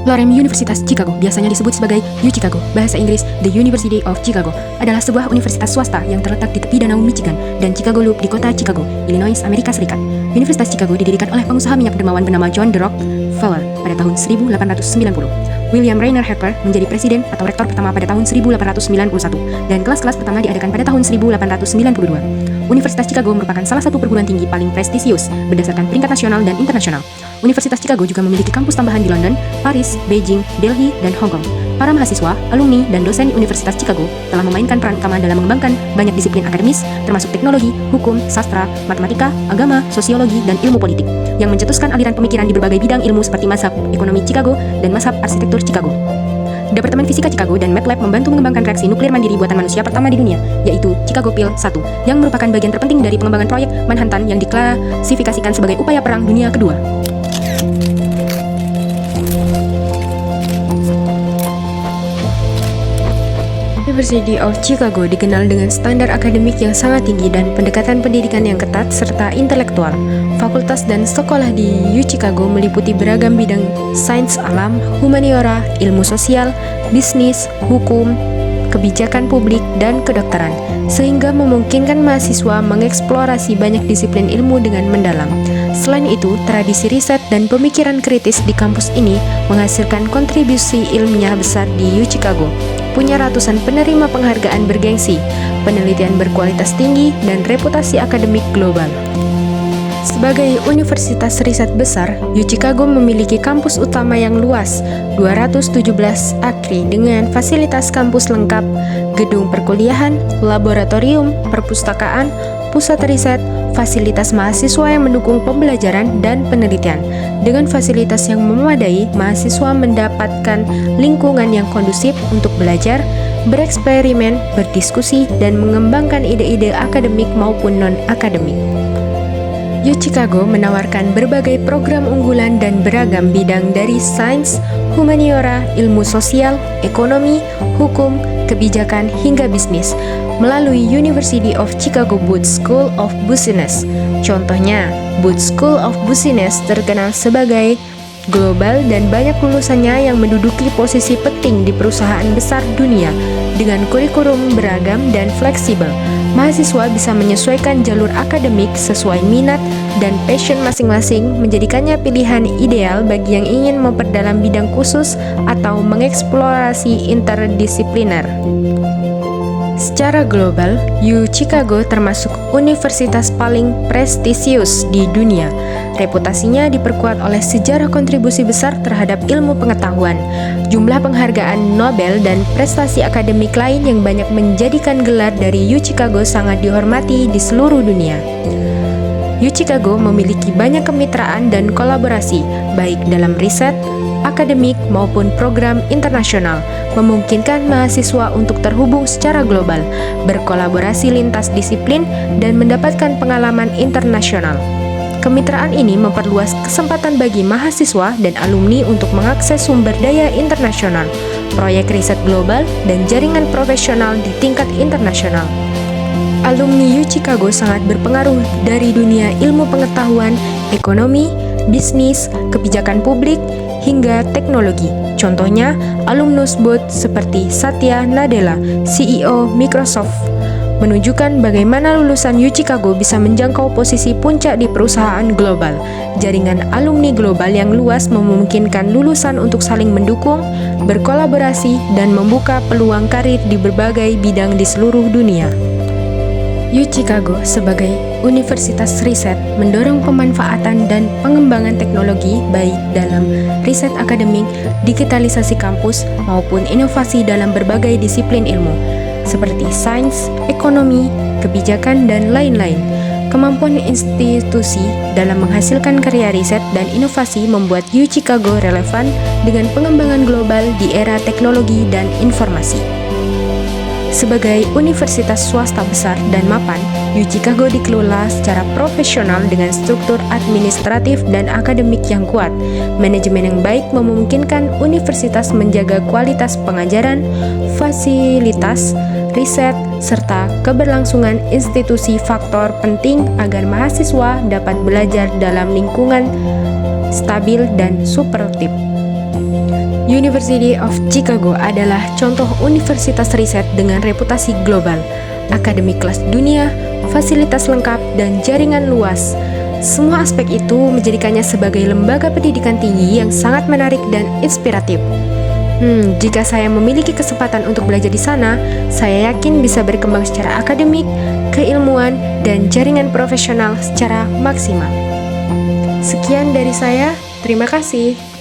Lorem Universitas Chicago, biasanya disebut sebagai UChicago, bahasa Inggris The University of Chicago, adalah sebuah universitas swasta yang terletak di tepi Danau Michigan dan Chicago Loop di kota Chicago, Illinois, Amerika Serikat. Universitas Chicago didirikan oleh pengusaha minyak dermawan bernama John D. Rockefeller pada tahun 1890. William Rayner Harper menjadi presiden atau rektor pertama pada tahun 1891, dan kelas-kelas pertama diadakan pada tahun 1892. Universitas Chicago merupakan salah satu perguruan tinggi paling prestisius berdasarkan peringkat nasional dan internasional. Universitas Chicago juga memiliki kampus tambahan di London, Paris, Beijing, Delhi, dan Hong Kong. Para mahasiswa, alumni, dan dosen di Universitas Chicago telah memainkan peran utama dalam mengembangkan banyak disiplin akademis, termasuk teknologi, hukum, sastra, matematika, agama, sosiologi, dan ilmu politik, yang mencetuskan aliran pemikiran di berbagai bidang ilmu seperti mazhab ekonomi Chicago dan mazhab arsitektur Chicago. Departemen Fisika Chicago dan MATLAB membantu mengembangkan reaksi nuklir mandiri buatan manusia pertama di dunia, yaitu Chicago Pil 1, yang merupakan bagian terpenting dari pengembangan proyek Manhattan yang diklasifikasikan sebagai upaya Perang Dunia Kedua. University of Chicago dikenal dengan standar akademik yang sangat tinggi dan pendekatan pendidikan yang ketat serta intelektual. Fakultas dan sekolah di UChicago meliputi beragam bidang sains alam, humaniora, ilmu sosial, bisnis, hukum, kebijakan publik, dan kedokteran, sehingga memungkinkan mahasiswa mengeksplorasi banyak disiplin ilmu dengan mendalam. Selain itu, tradisi riset dan pemikiran kritis di kampus ini menghasilkan kontribusi ilmiah besar di UChicago. Punya ratusan penerima penghargaan bergengsi, penelitian berkualitas tinggi, dan reputasi akademik global. Sebagai universitas riset besar, UChicago memiliki kampus utama yang luas, 217 akre dengan fasilitas kampus lengkap, gedung perkuliahan, laboratorium, perpustakaan, pusat riset, fasilitas mahasiswa yang mendukung pembelajaran dan penelitian. Dengan fasilitas yang memadai, mahasiswa mendapatkan lingkungan yang kondusif untuk belajar, bereksperimen, berdiskusi, dan mengembangkan ide-ide akademik maupun non-akademik. UChicago menawarkan berbagai program unggulan dan beragam bidang dari sains, humaniora, ilmu sosial, ekonomi, hukum, kebijakan, hingga bisnis melalui University of Chicago Booth School of Business. Contohnya, Booth School of Business terkenal sebagai global dan banyak lulusannya yang menduduki posisi penting di perusahaan besar dunia. Dengan kurikulum beragam dan fleksibel, mahasiswa bisa menyesuaikan jalur akademik sesuai minat dan passion masing-masing, menjadikannya pilihan ideal bagi yang ingin memperdalam bidang khusus atau mengeksplorasi interdisipliner. Secara global, UChicago termasuk universitas paling prestisius di dunia. Reputasinya diperkuat oleh sejarah kontribusi besar terhadap ilmu pengetahuan, jumlah penghargaan Nobel, dan prestasi akademik lain yang banyak menjadikan gelar dari UChicago sangat dihormati di seluruh dunia. UChicago memiliki banyak kemitraan dan kolaborasi, baik dalam riset, akademik, maupun program internasional, memungkinkan mahasiswa untuk terhubung secara global, berkolaborasi lintas disiplin, dan mendapatkan pengalaman internasional. Kemitraan ini memperluas kesempatan bagi mahasiswa dan alumni untuk mengakses sumber daya internasional, proyek riset global, dan jaringan profesional di tingkat internasional. Alumni UChicago sangat berpengaruh dari dunia ilmu pengetahuan, ekonomi, bisnis, kebijakan publik, hingga teknologi. Contohnya, alumnus Booth seperti Satya Nadella, CEO Microsoft, menunjukkan bagaimana lulusan UChicago bisa menjangkau posisi puncak di perusahaan global. Jaringan alumni global yang luas memungkinkan lulusan untuk saling mendukung, berkolaborasi, dan membuka peluang karir di berbagai bidang di seluruh dunia. UChicago sebagai universitas riset mendorong pemanfaatan dan pengembangan teknologi baik dalam riset akademik, digitalisasi kampus, maupun inovasi dalam berbagai disiplin ilmu seperti sains, ekonomi, kebijakan, dan lain-lain. Kemampuan institusi dalam menghasilkan karya riset dan inovasi membuat UChicago relevan dengan pengembangan global di era teknologi dan informasi. Sebagai universitas swasta besar dan mapan, UChicago dikelola secara profesional dengan struktur administratif dan akademik yang kuat. Manajemen yang baik memungkinkan universitas menjaga kualitas pengajaran, fasilitas, riset, serta keberlangsungan institusi faktor penting agar mahasiswa dapat belajar dalam lingkungan stabil dan suportif. University of Chicago adalah contoh universitas riset dengan reputasi global, akademik kelas dunia, fasilitas lengkap, dan jaringan luas. Semua aspek itu menjadikannya sebagai lembaga pendidikan tinggi yang sangat menarik dan inspiratif. Jika saya memiliki kesempatan untuk belajar di sana, saya yakin bisa berkembang secara akademik, keilmuan, dan jaringan profesional secara maksimal. Sekian dari saya, terima kasih.